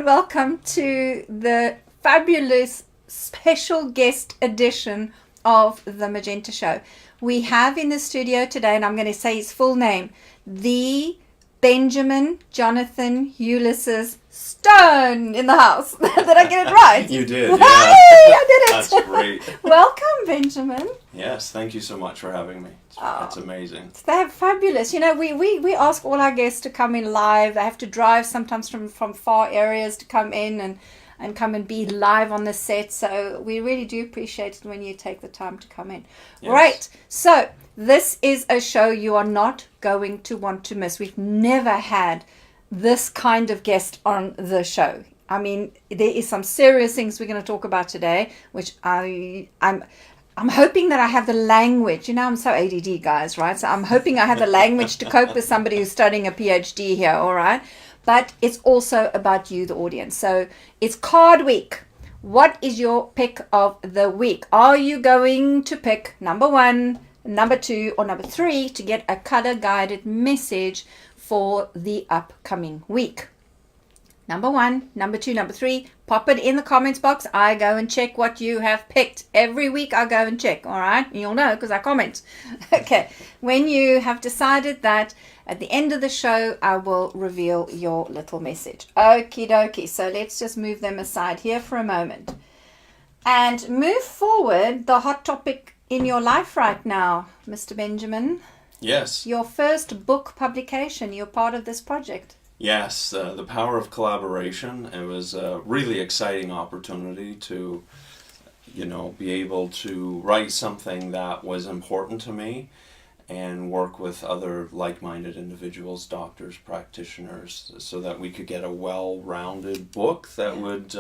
and welcome to the fabulous special guest edition of the Magenta Show. We have in the studio today, and I'm going to say his full name, the Benjamin Jonathan Ulysses Stone in the house. Did I get it right? You did, Hey, yeah. I did it. That's great. Welcome, Benjamin. Yes, thank you so much for having me. That's amazing. They're fabulous. You know, we ask all our guests to come in live. They have to drive sometimes from far areas to come in and come and be live on the set. So we really do appreciate it when you take the time to come in. Yes. Right. So this is a show you are not going to want to miss. We've never had this kind of guest on the show. I mean, there is some serious things we're going to talk about today, which I'm hoping that I have the language. You know, I'm so ADD, guys, right? So I'm hoping I have the language to cope with somebody who's studying a PhD here, all right? But it's also about you, the audience. So it's card week. What is your pick of the week? Are you going to pick number 1, number 2, or number 3 to get a color-guided message for the upcoming week? Number 1, number 2, number 3. Pop it in the comments box. I go and check what you have picked. Every week I go and check, all right? You'll know because I comment. Okay. When you have decided that, at the end of the show, I will reveal your little message. Okie dokie. So let's just move them aside here for a moment. And move forward the hot topic in your life right now, Mr. Benjamin. Yes. Your first book publication. You're part of this project. Yes, the power of collaboration. It was a really exciting opportunity to, be able to write something that was important to me and work with other like-minded individuals, doctors, practitioners, so that we could get a well-rounded book that would,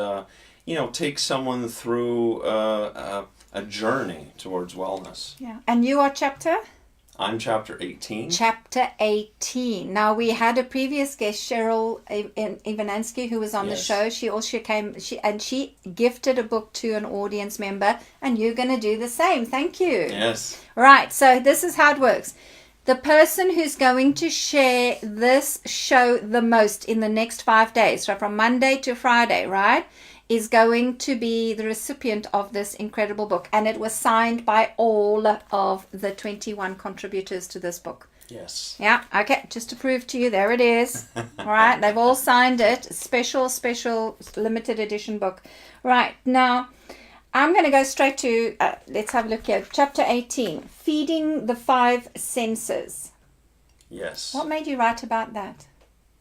take someone through a journey towards wellness. Yeah. And you are chapter? I'm chapter 18. Chapter 18. Now, we had a previous guest, Cheryl Ivanansky, who was on the show. She also came, she gifted a book to an audience member, and you're going to do the same. Thank you. Yes. Right, so this is how it works. The person who's going to share this show the most in the next 5 days, so from Monday to Friday, right, is going to be the recipient of this incredible book. And it was signed by all of the 21 contributors to this book. Yes. Yeah, okay, just to prove to you, there it is. All right, they've all signed it. Special limited edition book. Right, now, I'm going to go straight to, let's have a look here. Chapter 18, Feeding the 5 Senses. Yes. What made you write about that?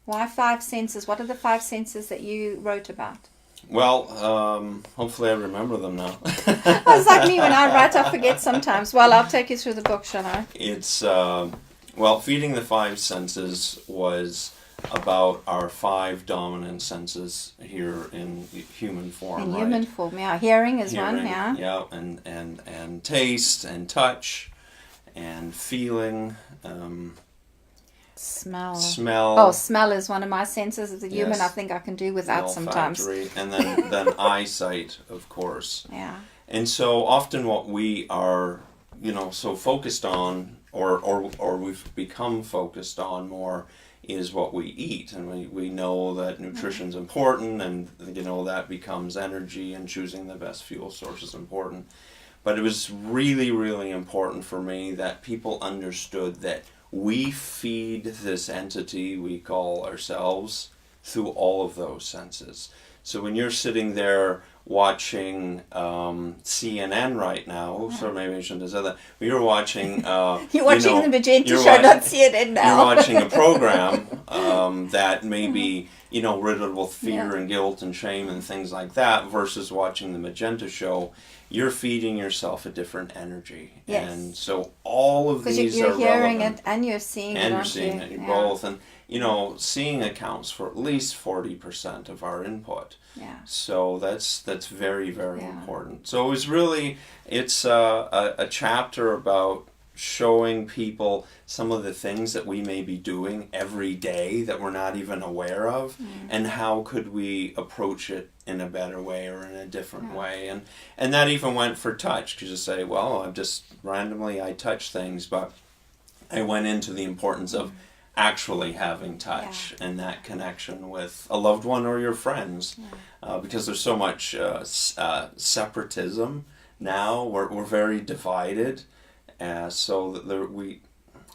Why 5 senses? What are the 5 senses that you wrote about? Well, hopefully I remember them now. It's like me, when I write, I forget sometimes. Well, I'll take you through the book, shall I? It's, Feeding the 5 Senses was about our 5 dominant senses here in human form, In right? human form, yeah. Hearing is one, yeah. Yeah, and taste, and touch, and feeling, Smell. smell. Oh, smell is one of my senses. As a human, Yes. I think I can do without sometimes. Olfactory, and then eyesight, of course. Yeah. And so often what we are, so focused on, or we've become focused on more, is what we eat. And we know that nutrition's important, and, that becomes energy, and choosing the best fuel source is important. But it was really, really important for me that people understood that we feed this entity we call ourselves through all of those senses. So when you're sitting there watching CNN right now, so maybe I shouldn't have said that, but you're watching... you're watching the Magenta show, not CNN now. You're watching a program that may be, riddled with fear and guilt and shame and things like that, versus watching the Magenta show. You're feeding yourself a different energy. Yes. And so all of these Because you're are hearing relevant. it and you're seeing it, And you're aren't seeing you? it, Yeah. both. And, seeing accounts for at least 40% of our input. Yeah. So that's very, very Yeah. important. So it was really, it's a chapter about showing people some of the things that we may be doing every day that we're not even aware of, and how could we approach it in a better way or in a different way. And that even went for touch, because you say, well, I'm just randomly I touch things, but I went into the importance of actually having touch and that connection with a loved one or your friends, because there's so much separatism now. We're very divided, so that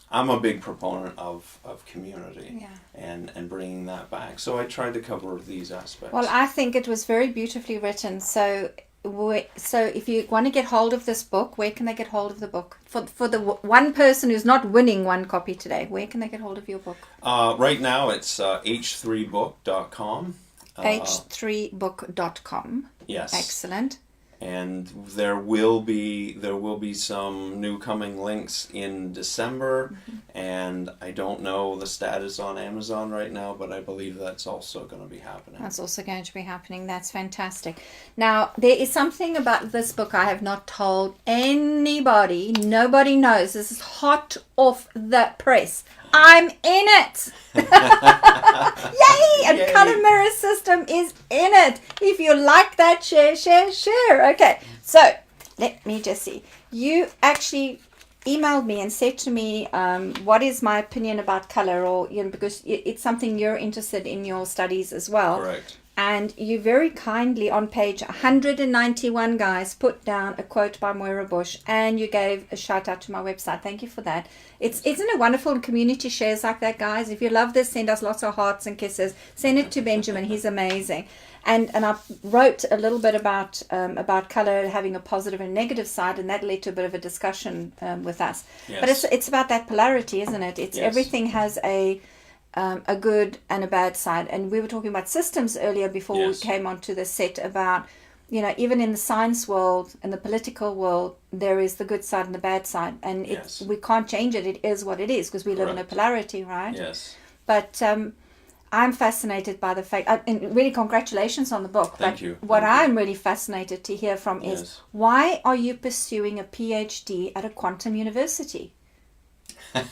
I'm a big proponent of community and bringing that back. So I tried to cover these aspects. Well, I think it was very beautifully written. So if you want to get hold of this book, where can they get hold of the book? For the one person who's not winning one copy today, where can they get hold of your book? Right now it's h3book.com. h3book.com. Yes. Excellent. And there will be some new coming links in December, and I don't know the status on Amazon right now, but I believe that's also going to be happening. That's also going to be happening. That's fantastic. Now, there is something about this book I have not told anybody. Nobody knows. This is hot off the press. I'm in it. Yay! And Color Mirror System is in it. If you like that, share. Okay, so let me just see. You actually emailed me and said to me, what is my opinion about color, or because it's something you're interested in your studies as well. Correct. And you very kindly, on page 191, guys, put down a quote by Moira Bush, and you gave a shout out to my website. Thank you for that. Isn't it wonderful in community shares like that, guys? If you love this, send us lots of hearts and kisses. Send it to Benjamin. He's amazing. And I wrote a little bit about color having a positive and negative side, and that led to a bit of a discussion with us. Yes. But it's about that polarity, isn't it? It's everything has a good and a bad side. And we were talking about systems earlier before we came onto the set about, even in the science world and the political world, there is the good side and the bad side. And we can't change it. It is what it is because we live in a polarity, right? Yes. But I'm fascinated by the fact, and really congratulations on the book. Thank you. What I'm really fascinated to hear from is, why are you pursuing a PhD at a quantum university?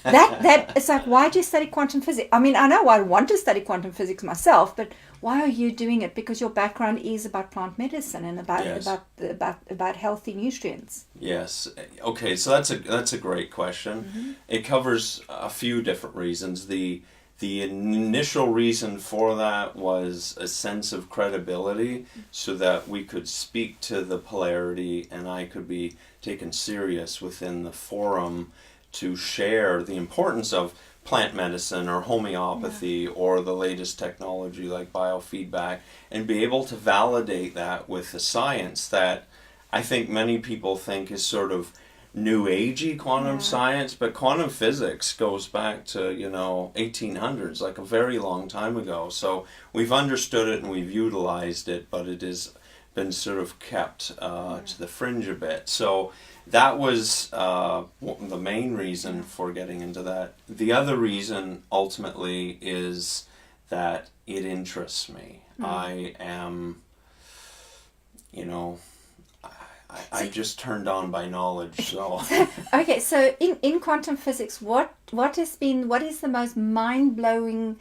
that it's like, why do you study quantum physics? I mean, I know I want to study quantum physics myself, but why are you doing it? Because your background is about plant medicine and about healthy nutrients. Yes. Okay. So that's a great question. It covers a few different reasons. The initial reason for that was a sense of credibility, so that we could speak to the polarity, and I could be taken serious within the forum to share the importance of plant medicine or homeopathy or the latest technology like biofeedback, and be able to validate that with the science that I think many people think is sort of new agey quantum science, but quantum physics goes back to 1800s, like a very long time ago. So we've understood it and we've utilized it, but it has been sort of kept to the fringe a bit. So that was the main reason for getting into that. The other reason ultimately is that it interests me. I am, I'm just turned on by knowledge. So okay, so in quantum physics, what is the most mind-blowing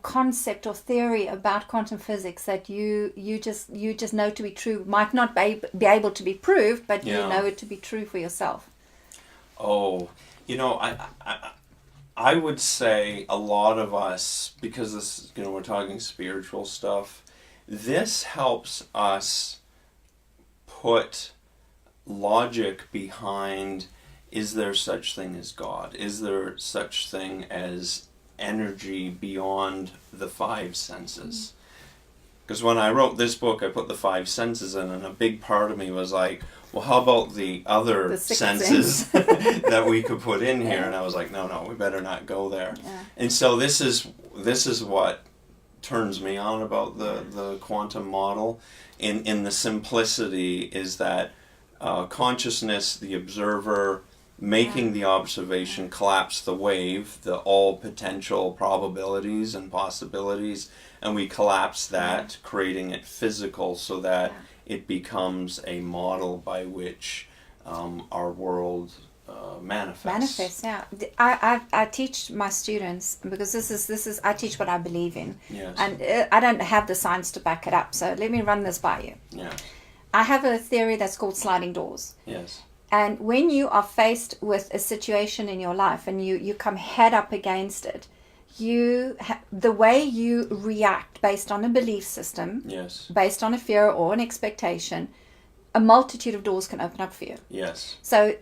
concept or theory about quantum physics that you just know to be true? Might not be able to be proved, but you know it to be true for yourself. Oh, I would say a lot of us, because this, we're talking spiritual stuff, this helps us put logic behind, is there such thing as God? Is there such thing as energy beyond the five senses? Because when I wrote this book, I put the five senses in, and a big part of me was like, well, how about the other senses that we could put in here? And I was like, no, we better not go there. And so this is what turns me on about the quantum model in the simplicity, is that consciousness, the observer, making the observation, collapse the wave, all potential probabilities and possibilities, and we collapse that, creating it physical so that it becomes a model by which our world manifests. I teach my students, because this is I teach what I believe in. Yes. And I don't have the science to back it up, so let me run this by you. Yeah. I have a theory that's called sliding doors. Yes. And when you are faced with a situation in your life and you come head up against it, the way you react based on a belief system, Yes. based on a fear or an expectation, a multitude of doors can open up for you. Yes. So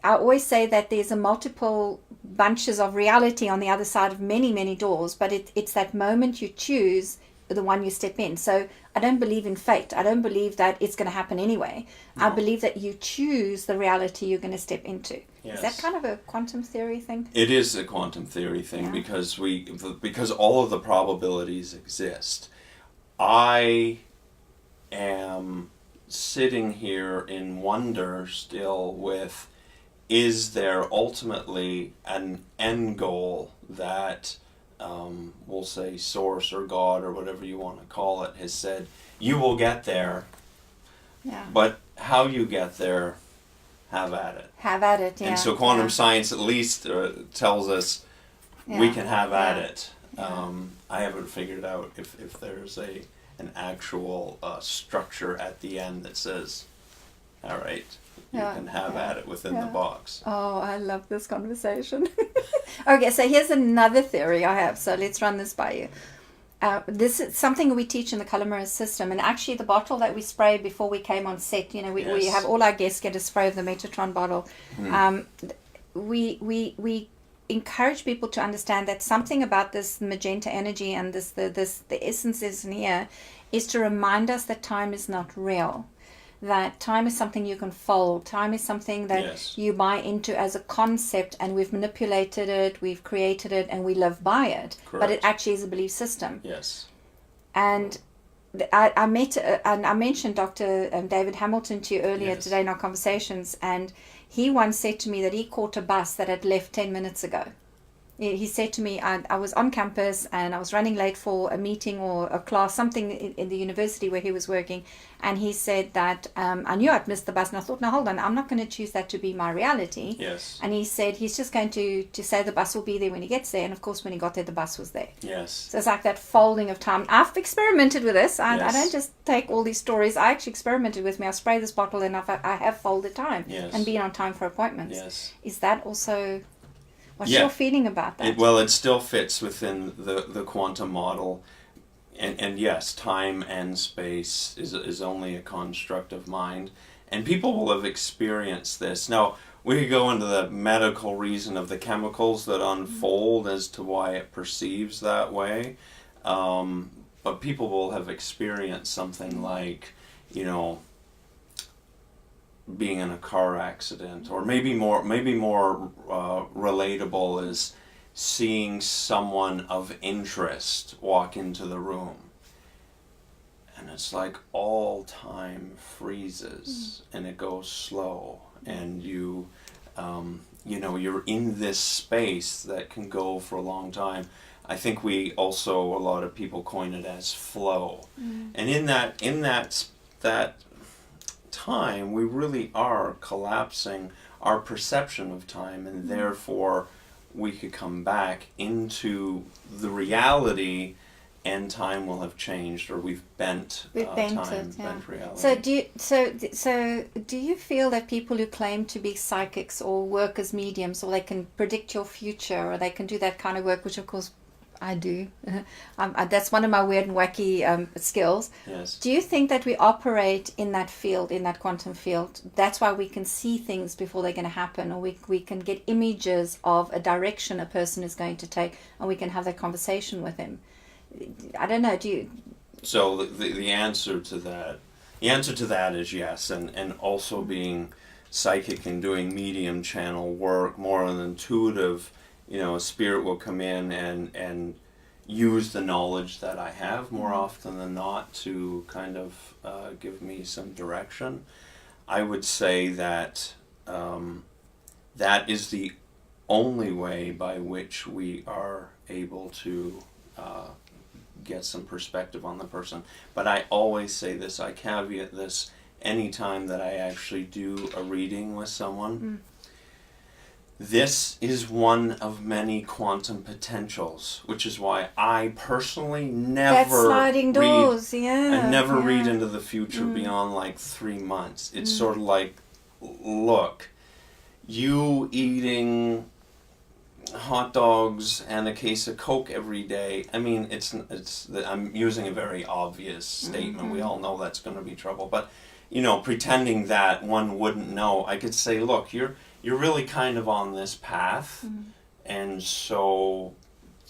I always say that there's a multiple bunches of reality on the other side of many, many doors, but it's that moment you choose the one you step in. So I don't believe in fate. I don't believe that it's going to happen anyway. No. I believe that you choose the reality you're going to step into. Yes. Is that kind of a quantum theory thing? It is a quantum theory thing, because all of the probabilities exist. I am sitting here in wonder still with, is there ultimately an end goal that we'll say source or God or whatever you want to call it has said, you will get there, but how you get there, have at it. Have at it, yeah. And so quantum science at least tells us we can have at it. I haven't figured out if there's an actual structure at the end that says, all right, you can have at it within the box. Oh, I love this conversation. Okay, so here's another theory I have. So let's run this by you. This is something we teach in the color mirror system, and actually the bottle that we sprayed before we came on set, we have all our guests get a spray of the Metatron bottle. We encourage people to understand that something about this magenta energy and the essences in here is to remind us that time is not real. That time is something you can fold. Time is something that you buy into as a concept, and we've manipulated it, we've created it, and we live by it. Correct. But it actually is a belief system. Yes. And I met, and I mentioned Dr. David Hamilton to you earlier today in our conversations, and he once said to me that he caught a bus that had left 10 minutes ago. He said to me, I was on campus and I was running late for a meeting or a class, something in the university where he was working. And he said that I knew I'd missed the bus. And I thought, no, hold on, I'm not going to choose that to be my reality. Yes. And he said he's just going to say the bus will be there when he gets there. And of course, when he got there, the bus was there. Yes. So it's like that folding of time. I've experimented with this. I don't just take all these stories. I actually experimented with me. I spray this bottle and I have folded time and been on time for appointments. Yes. Is that also... What's your feeling about that? It still fits within the quantum model. And yes, time and space is only a construct of mind. And people will have experienced this. Now, we could go into the medical reason of the chemicals that unfold as to why it perceives that way. But people will have experienced something like, being in a car accident, or maybe more relatable is seeing someone of interest walk into the room, and it's like all time freezes and it goes slow, and you're in this space that can go for a long time. I think a lot of people coin it as flow, and in that time, we really are collapsing our perception of time, and therefore we could come back into the reality, and time will have changed, or we've bent time, bent reality. So do you feel that people who claim to be psychics or work as mediums, or they can predict your future, or they can do that kind of work, which of course I do. That's one of my weird and wacky skills. Yes. Do you think that we operate in that field, in that quantum field? That's why we can see things before they're going to happen, or we can get images of a direction a person is going to take, and we can have that conversation with him. I don't know. Do you? So the answer to that is yes, and also being psychic and doing medium channel work, more an intuitive. A spirit will come in and use the knowledge that I have more often than not to kind of give me some direction. I would say that that is the only way by which we are able to get some perspective on the person. But I always say this, I caveat this anytime that I actually do a reading with someone. This is one of many quantum potentials, which is why I personally never sliding doors, read into the future beyond like 3 months. It's sort of like, look, you eating hot dogs and a case of Coke every day, I mean, I'm using a very obvious statement. We all know that's going to be trouble, but pretending that one wouldn't know, I could say, look, you're really kind of on this path, and so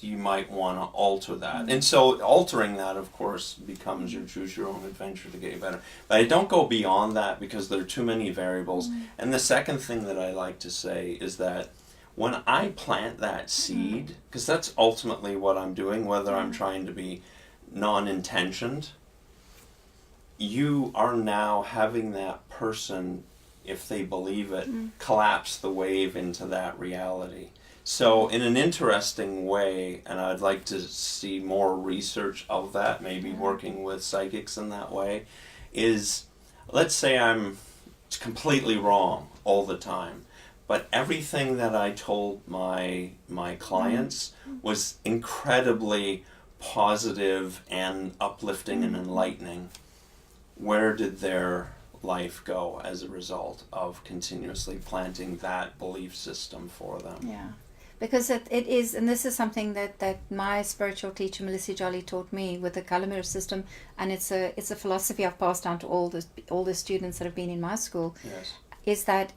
you might want to alter that. And so altering that, of course, becomes your choose your own adventure to get you better. But I don't go beyond that because there are too many variables. And the second thing that I like to say is that when I plant that seed, because that's ultimately what I'm doing, whether I'm trying to be non-intentioned, you are now having that person, if they believe it, collapse the wave into that reality. So in an interesting way, and I'd like to see more research of that, maybe working with psychics in that way, is, let's say I'm completely wrong all the time, but everything that I told my clients was incredibly positive and uplifting and enlightening. Where did their life go as a result of continuously planting that belief system for them? Yeah. Because it is, and this is something that my spiritual teacher Melissa Jolly taught me with the color mirror system, and it's a philosophy I've passed down to all the students that have been in my school. Yes. Is that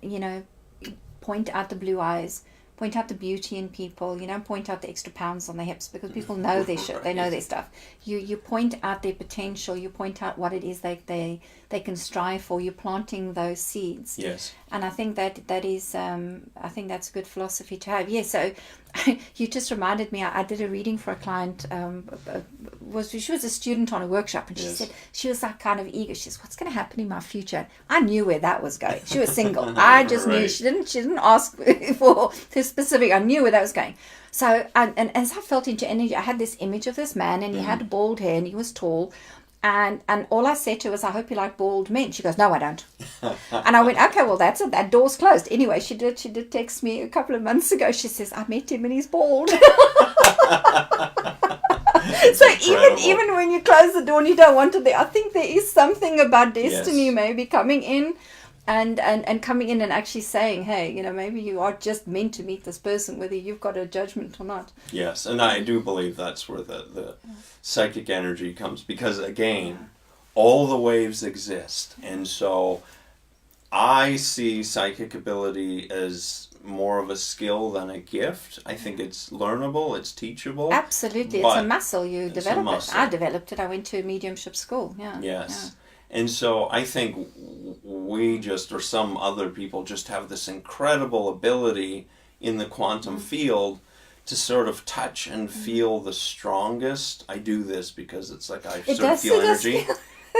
point out the blue eyes, point out the beauty in people. You don't point out the extra pounds on their hips because people know their shit. They know their stuff. You point out their potential. You point out what it is they can strive for. You're planting those seeds. Yes. And I think that is I think that's a good philosophy to have. Yeah. So you just reminded me. I did a reading for a client. She was a student on a workshop, and she said she was like kind of eager. She says, "What's going to happen in my future?" I knew where that was going. She was single. I just knew. She didn't ask for the specific. I knew where that was going. So and as I felt into energy, I had this image of this man, and he had bald hair, and he was tall. And all I said to her was, "I hope you like bald men." She goes, "No, I don't." And I went, "Okay, well, that's it. That door's closed." Anyway, she did text me a couple of months ago. She says, "I met him and he's bald." So even when you close the door and you don't want it there, I think there is something about destiny maybe coming in. And coming in and actually saying, hey, maybe you are just meant to meet this person, whether you've got a judgment or not. Yes, and I do believe that's where the psychic energy comes, because again, all the waves exist, and so I see psychic ability as more of a skill than a gift. I think it's learnable, it's teachable. Absolutely, it's a muscle. You develop it. I developed it. I went to a mediumship school. Yeah. Yes. Yeah. And so I think we or some other people just have this incredible ability in the quantum field to sort of touch and feel the strongest. I do this because it's like I sort of feel energy.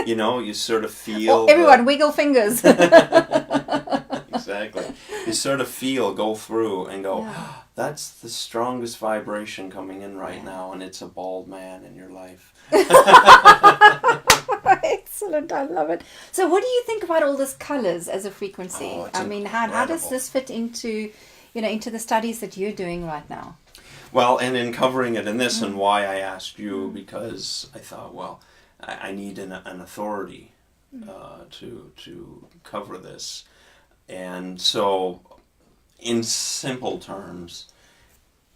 You sort of feel... everyone, wiggle fingers. Exactly. You sort of go through and go, that's the strongest vibration coming in right now, and it's a bald man in your life. Excellent, I love it. So what do you think about all these colors as a frequency? I mean, how does this fit into the studies that you're doing right now? Well, and in covering it in this, and why I asked you, because I thought, well, I need an authority to cover this. And so, in simple terms,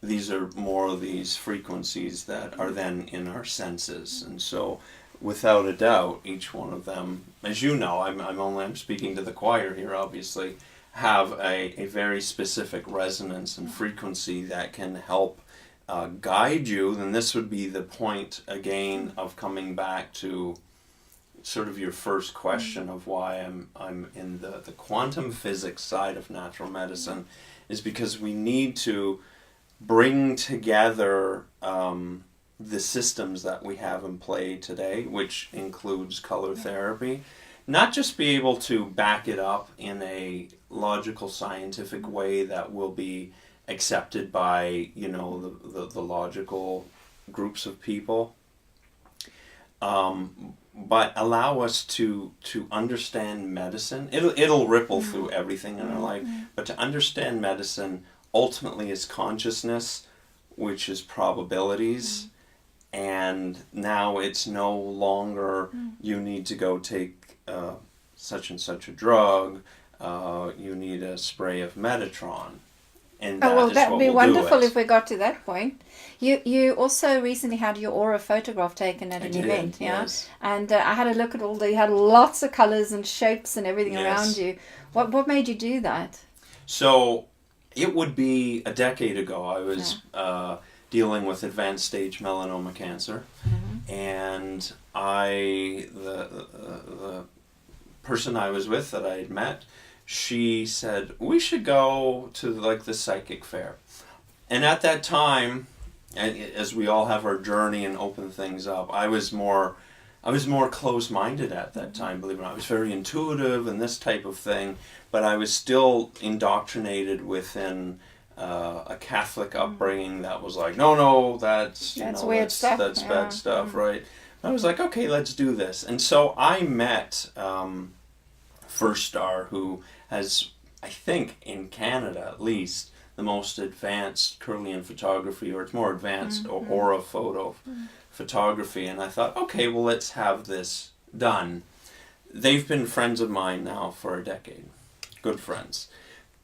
these are more of these frequencies that are then in our senses. And so, without a doubt, each one of them, as you know, I'm speaking to the choir here, obviously, have a very specific resonance and frequency that can help guide you. Then this would be the point, again, of coming back to sort of your first question of why I'm in the quantum physics side of natural medicine, is because we need to bring together the systems that we have in play today, which includes color therapy, not just be able to back it up in a logical, scientific way that will be accepted by the logical groups of people, but allow us to understand medicine. It'll ripple through everything in our life, but to understand medicine ultimately is consciousness, which is probabilities, and now it's no longer you need to go take such and such a drug, you need a spray of Metatron. And Oh, that well, is that would what be will wonderful do it. if we got to that point. You also recently had your aura photograph taken at I an did, event, yeah? yes. And I had a look at you had lots of colors and shapes and everything Yes. around you. What made you do that? So it would be a decade ago. I was dealing with advanced stage melanoma cancer, and the person I was with that I had met, she said we should go to like the psychic fair. And at that time, as we all have our journey and open things up, I was more close-minded at that time, believe it or not. I was very intuitive and this type of thing, but I was still indoctrinated within a Catholic upbringing that was like, no, that's weird stuff. that's bad stuff, right? I was like, okay, let's do this. And so I met First Star, who has, I think, in Canada at least, the most advanced Kirlian photography, or it's more advanced aura photography. And I thought, okay, well, let's have this done. They've been friends of mine now for a decade. Good friends.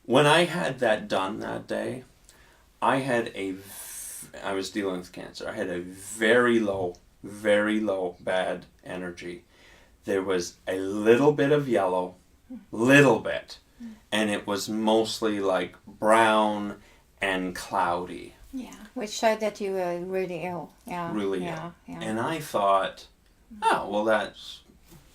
When I had that done that day, I was dealing with cancer. I had a very low bad energy. There was a little bit of yellow, little bit, and it was mostly like brown and cloudy. Yeah, which showed that you were really ill. Yeah, Really ill. And I thought, oh, well, that's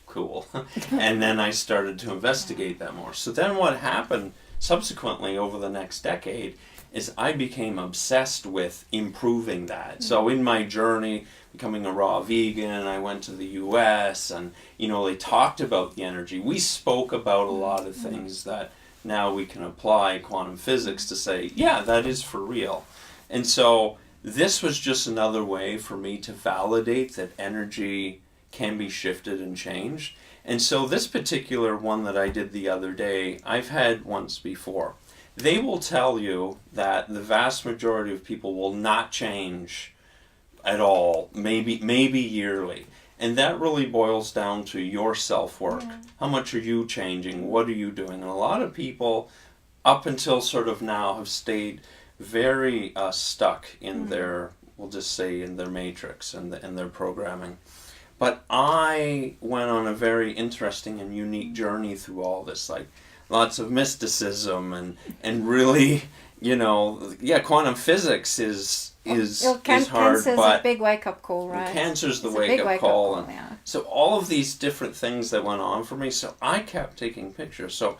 cool. And then I started to investigate that more. So then what happened subsequently over the next decade is I became obsessed with improving that. So in my journey, becoming a raw vegan, I went to the US and, they talked about the energy. We spoke about a lot of things that now we can apply quantum physics to say, yeah, that is for real. And so this was just another way for me to validate that energy can be shifted and changed. And so this particular one that I did the other day, I've had once before. They will tell you that the vast majority of people will not change at all, maybe yearly. And that really boils down to your self-work. Yeah. How much are you changing? What are you doing? And a lot of people, up until sort of now, have stayed very stuck in their, we'll just say, in their matrix and their programming. But I went on a very interesting and unique journey through all this, like lots of mysticism and really, quantum physics is hard, cancer's but a big wake-up call, right? Cancer's the wake-up call. Yeah. So all of these different things that went on for me, so I kept taking pictures. So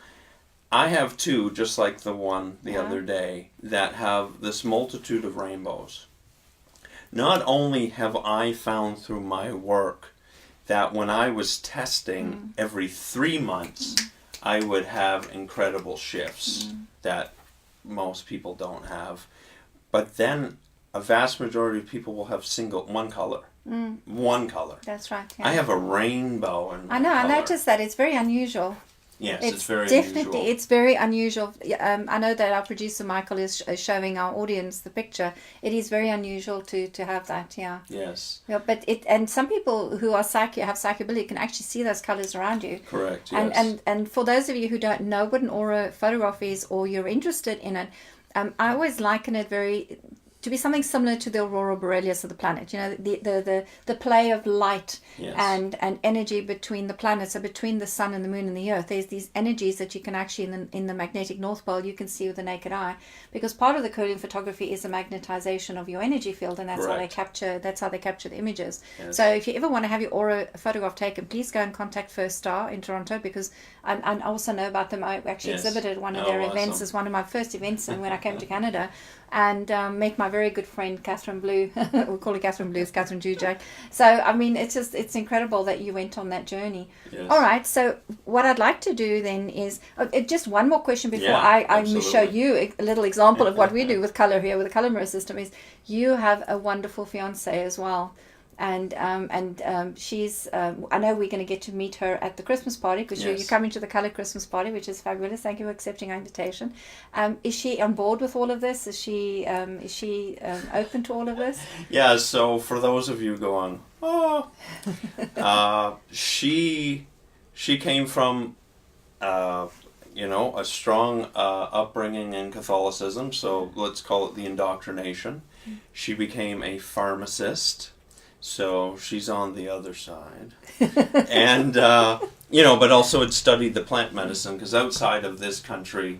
I have two, just like the one the other day, that have this multitude of rainbows. Not only have I found through my work that when I was testing every 3 months, I would have incredible shifts that most people don't have. But then a vast majority of people will have one color. One color. That's right. Yeah. I have a rainbow in my I know, color. I noticed that. It's very unusual. Yes, it's very definitely, unusual. It's very unusual. I know that our producer Michael is showing our audience the picture. It is very unusual to have that, yeah. Yes. Yeah, but and some people who are have psychobility can actually see those colors around you. Correct, yes. And for those of you who don't know what an aura photograph is, or you're interested in it, I always liken it to be something similar to the aurora borealis of the planet. The play of light and energy between the planets, so between the sun and the moon and the earth. There's these energies that you can actually, in the magnetic north pole, you can see with the naked eye, because part of the Kirlian photography is the magnetization of your energy field, and that's how they capture the images. Yes. So if you ever want to have your aura photograph taken, please go and contact First Star in Toronto, because I also know about them. I actually exhibited one of their events as one of my first events, and when I came to Canada, and met my very good friend Catherine Blue. We'll call her Catherine Blue, it's Catherine Jujak. So I mean, it's incredible that you went on that journey. Yes. All right, so what I'd like to do then is just one more question before I show you a little example of what we do with color here with the color mirror system. Is you have a wonderful fiance as well. And she's, I know we're going to get to meet her at the Christmas party, because you're coming to the Colour Christmas party, which is fabulous. Thank you for accepting our invitation. Is she on board with all of this? Is she open to all of this? Yeah, so for those of you going, she came from, a strong upbringing in Catholicism, so let's call it the indoctrination. She became a pharmacist, so she's on the other side. And, but also had studied the plant medicine, because outside of this country,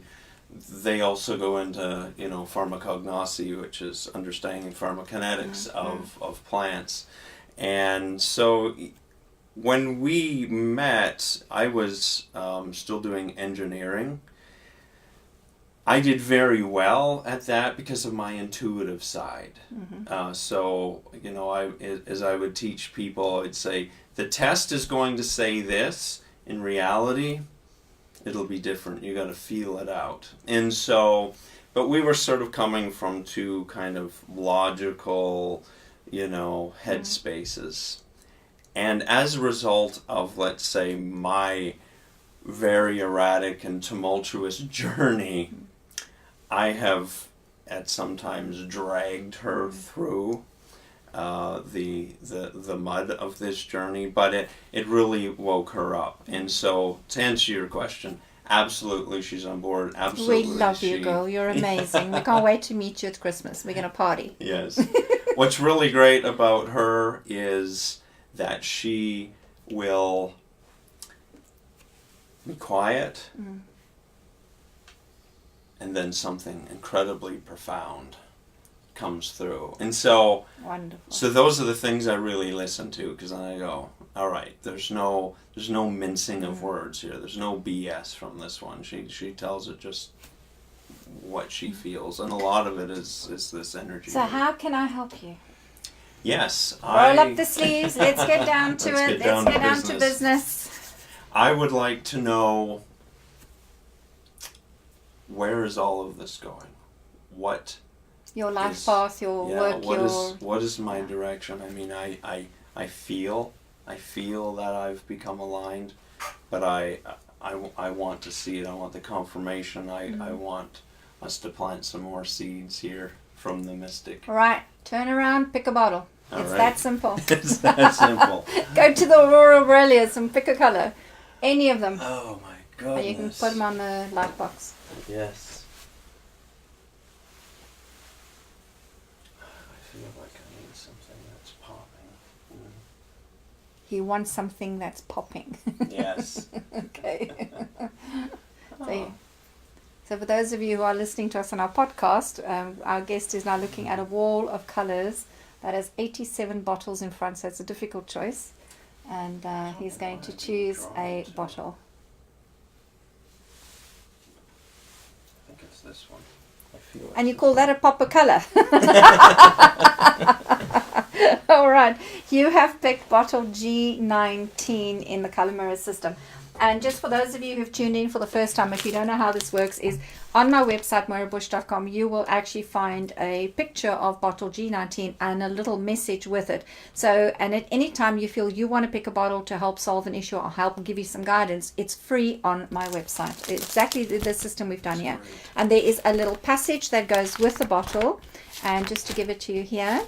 they also go into, pharmacognosy, which is understanding pharmacokinetics of plants. And so when we met, I was still doing engineering. I did very well at that because of my intuitive side. So, as I would teach people, I'd say, the test is going to say this. In reality, it'll be different. You got to feel it out. And so, but we were sort of coming from two kind of logical, head spaces. And as a result of, let's say, my very erratic and tumultuous journey, I have at sometimes dragged her through the mud of this journey, but it really woke her up. And so, to answer your question, absolutely she's on board. Absolutely, we love you, girl. You're amazing. We can't wait to meet you at Christmas. We're gonna party. Yes. What's really great about her is that she will be quiet, and then something incredibly profound comes through. And so, wonderful. So those are the things I really listen to, because then I go, all right, there's no mincing of words here. There's no BS from this one. She tells it just what she feels, and a lot of it is this energy. So how can I help you? Yes, roll up the sleeves. Let's get down to it. Let's get down to business. I would like to know, where is all of this going? What? Your life path, your work, what is my direction? I mean, I feel that I've become aligned, but I want to see it. I want the confirmation. I want us to plant some more seeds here from the mystic. All right, turn around, pick a bottle. It's that simple. It's that simple. Go to the Aurora Borealis and pick a color. Any of them. Oh my goodness. You can put them on the light box. Yes. I feel like I need something that's popping. He wants something that's popping. Yes. Okay. So for those of you who are listening to us on our podcast, our guest is now looking at a wall of colors that has 87 bottles in front, so it's a difficult choice. And he's going to choose a bottle. I think it's this one. I feel like and you call that a pop of color? All right. You have picked bottle G19 in the color mirror system. And just for those of you who've tuned in for the first time, if you don't know how this works, is on my website, moirabush.com, you will actually find a picture of bottle G19 and a little message with it. So, and at any time you feel you want to pick a bottle to help solve an issue or help give you some guidance, it's free on my website. Exactly the system we've done here. And there is a little passage that goes with the bottle. And just to give it to you here.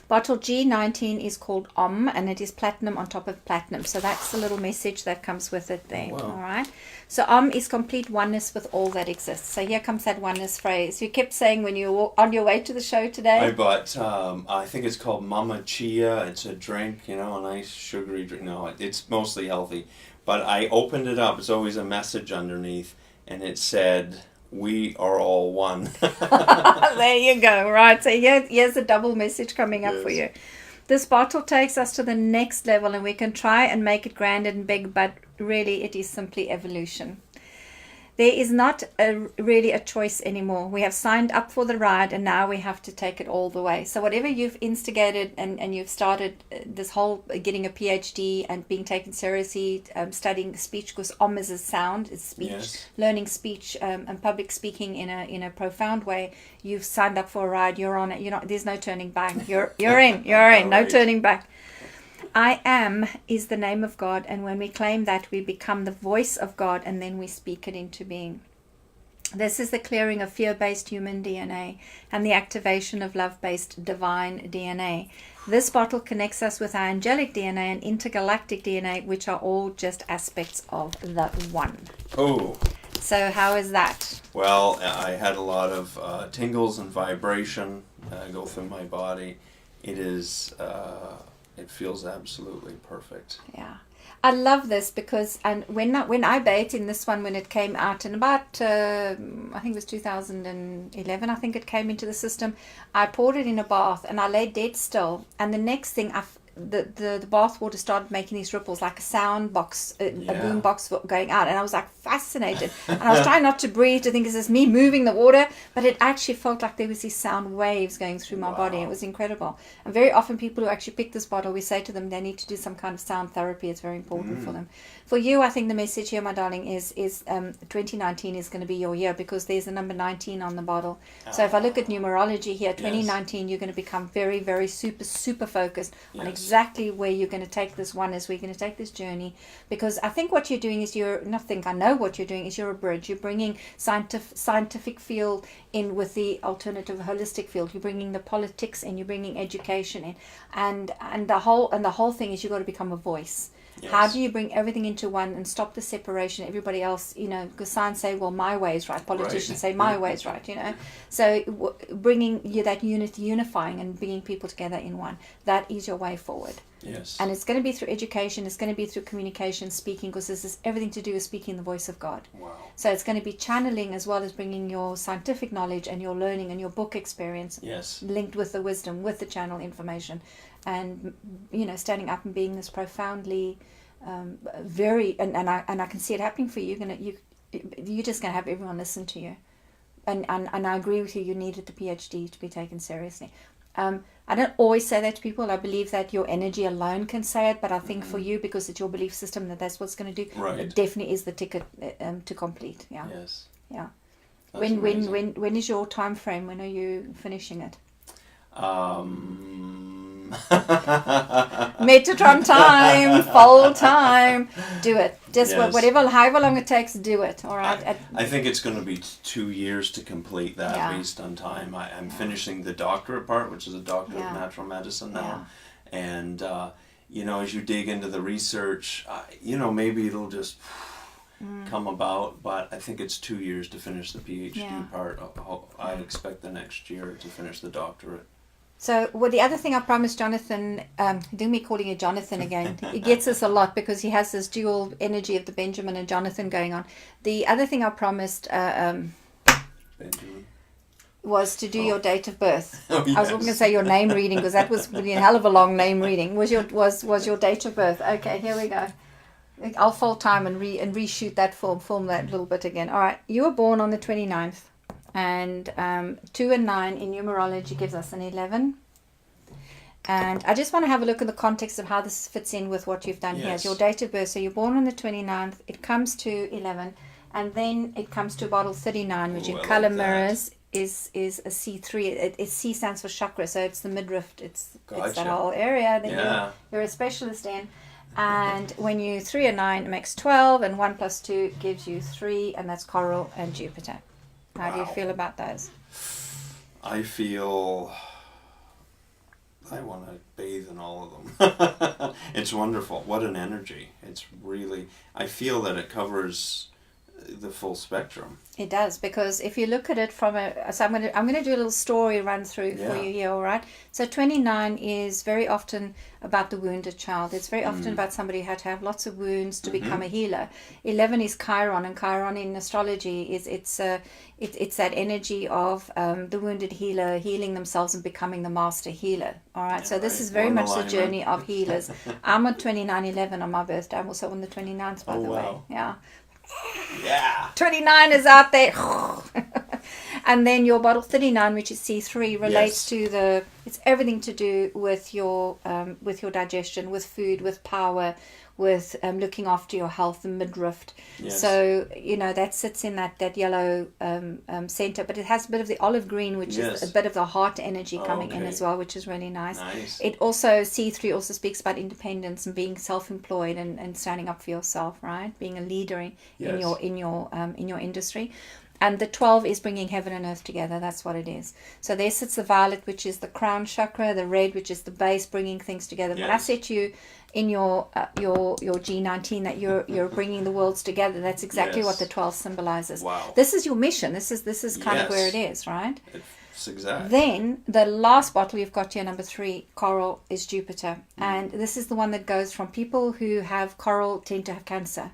Bottle G19 is called Om, and it is platinum on top of platinum. So that's the little message that comes with it there. Wow. All right. So Om is complete oneness with all that exists. So here comes that oneness phrase. You kept saying when you were on your way to the show today. I bought, I think it's called Mama Chia. It's a drink, a nice sugary drink. No, it's mostly healthy. But I opened it up. It's always a message underneath, and it said, "We are all one." There you go. Right. So here's a double message coming up for you. This bottle takes us to the next level, and we can try and make it grand and big, but really it is simply evolution. There is not really a choice anymore. We have signed up for the ride, and now we have to take it all the way. So whatever you've instigated and you've started this whole getting a PhD and being taken seriously, studying speech, because Om is a sound, it's speech, Yes. learning speech and public speaking in a profound way. You've signed up for a ride. You're on it. There's no turning back. You're in. No Right. turning back. I am is the name of God, and when we claim that, we become the voice of God, and then we speak it into being. This is the clearing of fear-based human DNA and the activation of love-based divine DNA. This bottle connects us with our angelic DNA and intergalactic DNA, which are all just aspects of the one. Oh. So how is that? Well, I had a lot of tingles and vibration go through my body. It is, it feels absolutely perfect. Yeah. I love this because when I bathed in this one when it came out in about I think it was 2011, I think it came into the system. I poured it in a bath and I lay dead still, and the next thing the bath water started making these ripples like a sound box, a boom box going out, and I was like fascinated, and I was trying not to breathe to think, is this me moving the water? But it actually felt like there was these sound waves going through my body. It was incredible. And very often people who actually pick this bottle, we say to them they need to do some kind of sound therapy. It's very important for them. For you, I think the message here, my darling, is 2019 is going to be your year, because there's a number 19 on the bottle. So if I look at numerology here, 2019, you're going to become very, very super focused on exactly where you're going to take this one, is we're going to take this journey. Because I think what you're doing is I know what you're doing is you're a bridge. You're bringing scientific field in with the alternative holistic field. You're bringing the politics in, you're bringing education in, and the whole thing is you've got to become a voice. Yes. How do you bring everything into one and stop the separation? Everybody else, because science say, well, my way is right. Politicians say my way is right, So bringing you that unifying and bringing people together in one. That is your way forward. Yes. And it's going to be through education. It's going to be through communication, speaking, because this is everything to do with speaking the voice of God. Wow. So it's going to be channeling as well as bringing your scientific knowledge and your learning and your book experience linked with the wisdom, with the channel information. And standing up and being this profoundly very and I can see it happening for you. You're just gonna have everyone listen to you, and I agree with you. You needed the PhD to be taken seriously. I don't always say that to people. I believe that your energy alone can say it, but I think for you, because it's your belief system, that's what's going to do. Right. It definitely is the ticket to complete. Yeah. Yes. Yeah. That's amazing. When is your time frame? When are you finishing it? Metatron time, full time. Do it. Just however long it takes, do it. All right. I think it's going to be 2 years to complete that based on time. I'm finishing the doctorate part, which is a doctorate of natural medicine now. Yeah. And, as you dig into the research, maybe it'll just come about, but I think it's 2 years to finish the PhD part. I expect the next year to finish the doctorate. So, the other thing I promised Jonathan, do me calling you Jonathan again, he gets this a lot because he has this dual energy of the Benjamin and Jonathan going on. The other thing I promised Benjamin was to do your date of birth. Oh, yes. I was going to say your name reading, because that was really a hell of a long name reading. Was your date of birth? Okay, here we go. I'll full time and reshoot that film that little bit again. All right, you were born on the 29th. And 2 and 9 in numerology gives us an 11. And I just want to have a look at the context of how this fits in with what you've done here. It's your date of birth. So you're born on the 29th. It comes to 11. And then it comes to bottle 39, which in color mirrors is a C3. C stands for chakra. So it's the midriff. It's that whole area that you're a specialist in. And when you 3 and 9, it makes 12. And 1 plus 2 gives you 3. And that's Coral and Jupiter. How do you feel about those? I feel I want to bathe in all of them. It's wonderful. What an energy. It's really, I feel that it covers the full spectrum. It does, because if you look at it from so I'm going to do a little story run through for you here, all right? So 29 is very often about the wounded child. It's very often about somebody who had to have lots of wounds to become a healer. 11 is Chiron, and Chiron in astrology is it's that energy of the wounded healer healing themselves and becoming the master healer. All right, so this is very much the journey of healers. I'm on 29/11 on my birthday. I'm also on the 29th, by the way. Yeah. 29 is out there. And then your bottle 39, which is C3, relates to it's everything to do with your digestion, with food, with power, with looking after your health and midriff. So that sits in that yellow center, but it has a bit of the olive green, which is a bit of the heart energy coming in as well, which is really nice. It also, C3 also speaks about independence and being self-employed and standing up for yourself, right? Being a leader in your industry. And the 12 is bringing heaven and earth together. That's what it is. So there sits the violet, which is the crown chakra, the red, which is the base, bringing things together. When I said to you in your G19 that you're bringing the worlds together, that's exactly what the 12 symbolizes. Wow. This is your mission. This is kind of where it is, right? It's exact. Then the last bottle you've got here, number 3, coral, is Jupiter. And this is the one that goes from people who have coral tend to have cancer.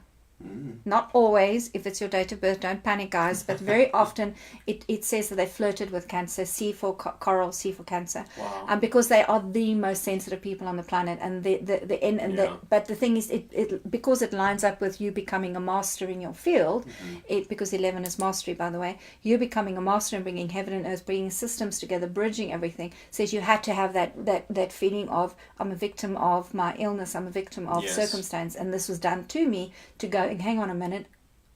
Not always. If it's your date of birth, don't panic, guys, but very often it says that they flirted with cancer. C for coral, C for cancer. Wow. Because they are the most sensitive people on the planet, and but the thing is, it because it lines up with you becoming a master in your field, because 11 is mastery, by the way, you becoming a master and bringing heaven and earth, bringing systems together, bridging everything, says you had to have that feeling of, I'm a victim of my illness, I'm a victim of circumstance, and this was done to me to go, hang on a minute,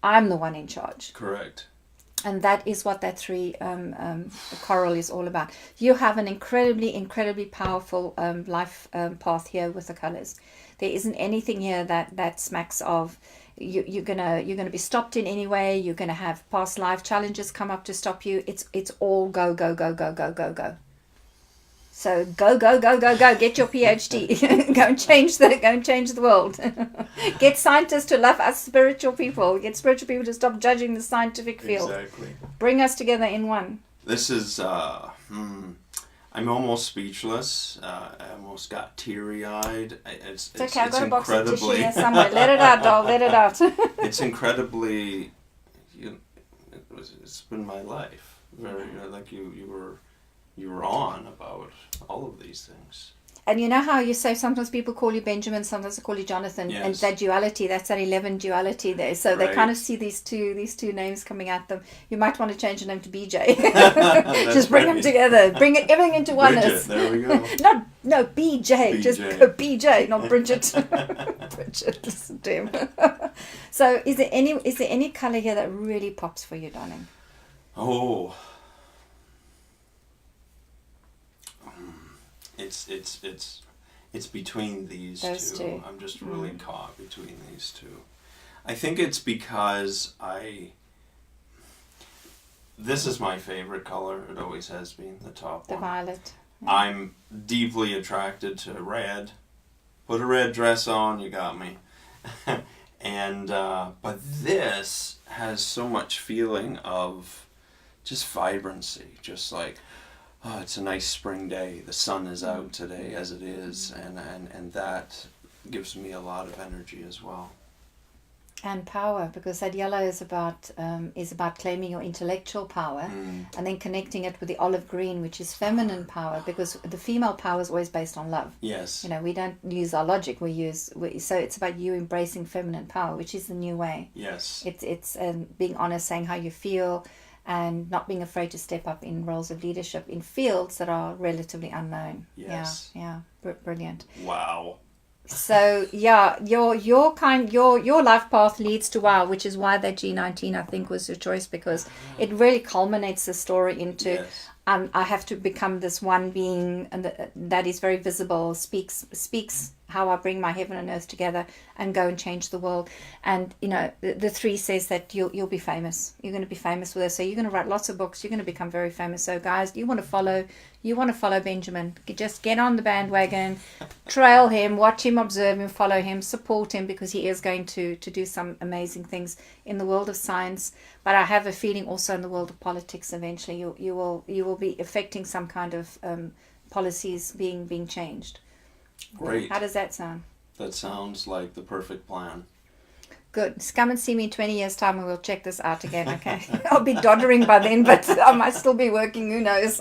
I'm the one in charge. Correct. And that is what that 3 coral is all about. You have an incredibly powerful life path here with the colors. There isn't anything here that smacks of you're gonna be stopped in any way. You're gonna have past life challenges come up to stop you. It's all go. So go. Get your PhD. Go and change the world. Get scientists to love us spiritual people. Get spiritual people to stop judging the scientific field. Exactly. Bring us together in one. This is I'm almost speechless. I almost got teary-eyed. It's okay. I've got a box of tissue incredibly here somewhere. Let it out, doll. Let it out. It's incredibly. It's been my life. Very like you were on about all of these things. And you know how you say sometimes people call you Benjamin, sometimes they call you Jonathan, and that duality, that's that 11 duality there. So they kind of see these two names coming at them. You might want to change your name to BJ. Just bring them together. Bring everything into oneness. There we go. No, BJ. Just go BJ, not Bridget. Bridget, listen to him. So is there any color here that really pops for you, darling? Oh. It's between these two. I'm just really caught between these two. I think it's because this is my favorite color. It always has been the top one. The violet. I'm deeply attracted to red. Put a red dress on, you got me. And but this has so much feeling of just vibrancy, just like, oh, it's a nice spring day. The sun is out today as it is, and that gives me a lot of energy as well. And power, because that yellow is about claiming your intellectual power, and then connecting it with the olive green, which is feminine power, because the female power is always based on love. Yes. We don't use our logic. So it's about you embracing feminine power, which is the new way. Yes. It's being honest, saying how you feel, and not being afraid to step up in roles of leadership in fields that are relatively unknown. Yes. Yeah. Brilliant. Wow. So your life path leads to wow, which is why that G19 I think was your choice, because it really culminates the story into I have to become this one being, and that is very visible, speaks how I bring my heaven and earth together and go and change the world. And the 3 says that you'll be famous. You're going to be famous with us. So you're going to write lots of books. You're going to become very famous. So guys, you want to follow Benjamin. Just get on the bandwagon, trail him, watch him, observe him, follow him, support him, because he is going to do some amazing things in the world of science. But I have a feeling also in the world of politics eventually you will be affecting some kind of policies being changed. Great. How does that sound? That sounds like the perfect plan. Good. Just come and see me in 20 years' time and we'll check this out again, okay? I'll be doddering by then, but I might still be working, who knows?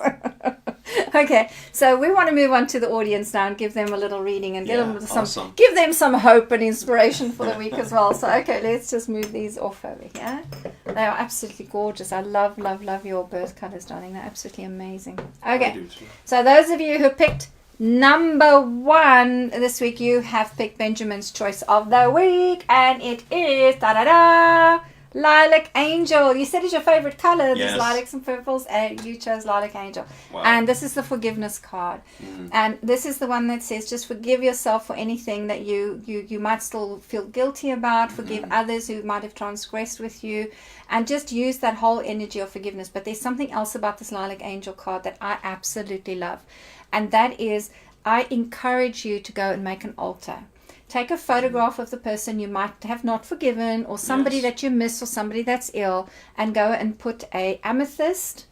Okay, so we want to move on to the audience now and give them a little reading and give them some hope and inspiration for the week as well. So, okay, let's just move these off over here. They are absolutely gorgeous. I love your birth colors, darling. They're absolutely amazing. Okay, I do too. So those of you who picked number 1 this week, you have picked Benjamin's choice of the week, and it is Lilac Angel. You said it's your favorite color. Yes. There's lilacs and purples, and you chose Lilac Angel. Wow. And this is the forgiveness card. And this is the one that says just forgive yourself for anything that you might still feel guilty about. Forgive others who might have transgressed with you. And just use that whole energy of forgiveness. But there's something else about this Lilac Angel card that I absolutely love. And that is, I encourage you to go and make an altar. Take a photograph of the person you might have not forgiven, or somebody that you miss, or somebody that's ill, and go and put a amethyst,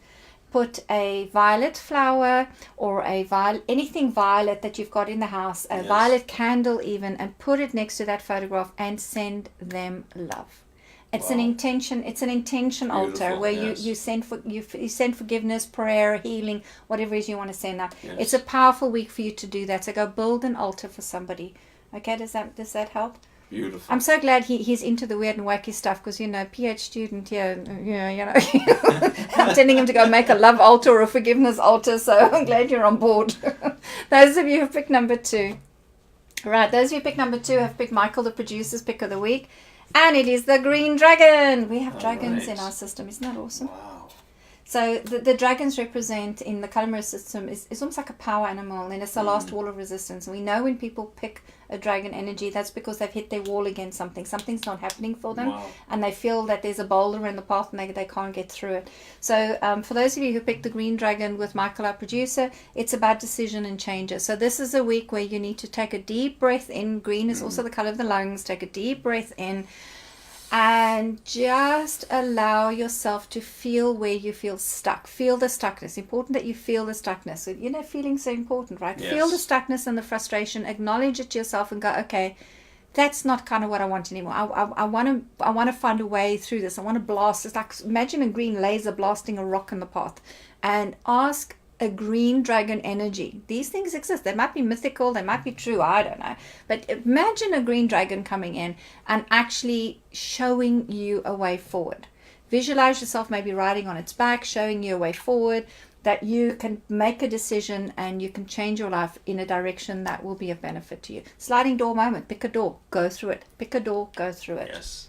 put a violet flower, or anything violet that you've got in the house, a violet candle even, and put it next to that photograph and send them love. It's an intention. It's an intention Beautiful, altar where you send you send forgiveness, prayer, healing, whatever it is you want to send out. Yes. It's a powerful week for you to do that. So go build an altar for somebody. Okay, does that help? Beautiful. I'm so glad he's into the weird and wacky stuff because, PH student here, I'm telling him to go make a love altar or a forgiveness altar, so I'm glad you're on board. Those of you who picked number 2. Right, those of you who picked number 2 have picked Michael, the producer's pick of the week, and it is the green dragon. We have dragons in our system. Isn't that awesome? Wow. So the dragons represent in the Kalimera system is almost like a power animal, and it's the last wall of resistance. And we know when people pick a dragon energy, that's because they've hit their wall against something. Something's not happening for them, and they feel that there's a boulder in the path and they can't get through it. So for those of you who picked the green dragon with Michael, our producer, it's about decision and changes. So this is a week where you need to take a deep breath in. Green is also the color of the lungs. Take a deep breath in. And just allow yourself to feel where you feel stuck. Feel the stuckness. Important that you feel the stuckness. Feeling's so important, right? Yes. Feel the stuckness and the frustration. Acknowledge it to yourself and go, okay, that's not kind of what I want anymore. I want to find a way through this. I want to blast. It's like, imagine a green laser blasting a rock in the path. And ask a green dragon energy. These things exist. They might be mythical, they might be true, I don't know. But imagine a green dragon coming in and actually showing you a way forward. Visualize yourself maybe riding on its back, showing you a way forward, that you can make a decision and you can change your life in a direction that will be of benefit to you. Sliding door moment. Pick a door, go through it. Pick a door, go through it. Yes.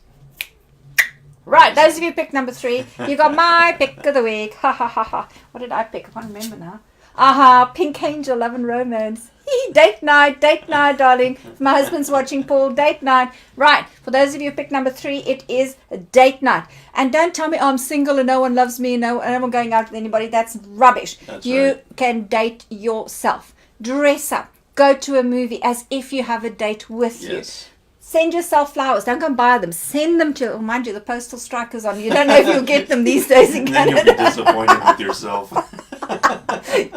Right, those of you who picked number 3, you got my pick of the week. Ha ha ha ha. What did I pick? I can't remember now. Aha, Pink Angel, Love and Romance. Date night, darling. If my husband's watching, Paul, date night. Right, for those of you who picked number 3, it is a date night. And don't tell me, I'm single and no one loves me and no one going out with anybody. That's rubbish. You can date yourself. Dress up. Go to a movie as if you have a date with you. Send yourself flowers. Don't go and buy them. Send them to, mind you, the postal strikers on. You don't know if you'll get them these days in Canada. Then you'll be disappointed with yourself.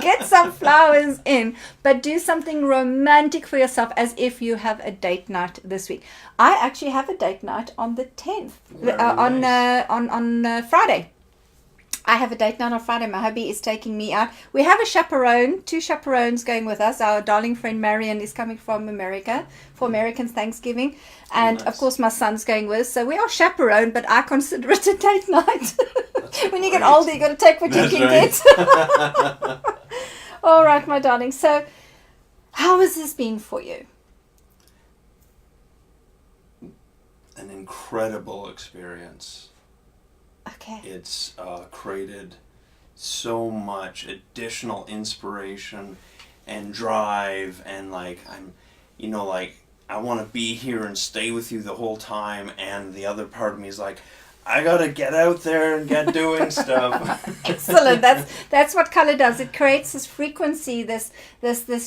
Get some flowers in, but do something romantic for yourself as if you have a date night this week. I actually have a date night on the 10th, on Friday. I have a date night on Friday. My hubby is taking me out. We have a chaperone, 2 chaperones going with us. Our darling friend Marion is coming from America for American Thanksgiving. And of course my son's going with us. So we are chaperoned, but I consider it a date night. When you get older, you got to take what you can get. All right, my darling. So how has this been for you? An incredible experience. Okay. It's created so much additional inspiration and drive, and I want to be here and stay with you the whole time, and the other part of me is like, I gotta get out there and get doing stuff. Excellent. That's what color does. It creates this frequency, this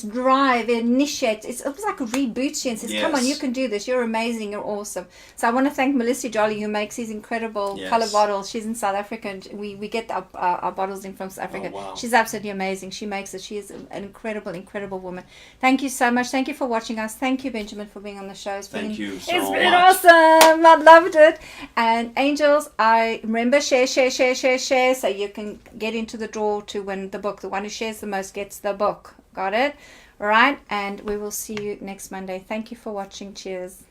drive. It initiates. It's almost like a reboots you and says, "Come on, you can do this. You're amazing. You're awesome." So I want to thank Melissa Jolly, who makes these incredible color bottles. She's in South Africa, and we get our bottles in from South Africa. Oh, wow. She's absolutely amazing. She makes it. She is an incredible woman. Thank you so much. Thank you for watching us. Thank you, Benjamin, for being on the show. It's been awesome. I loved it. And Angel, I remember share so you can get into the draw to win the book. The one who shares the most gets the book. Got it? All right, and we will see you next Monday. Thank you for watching. Cheers.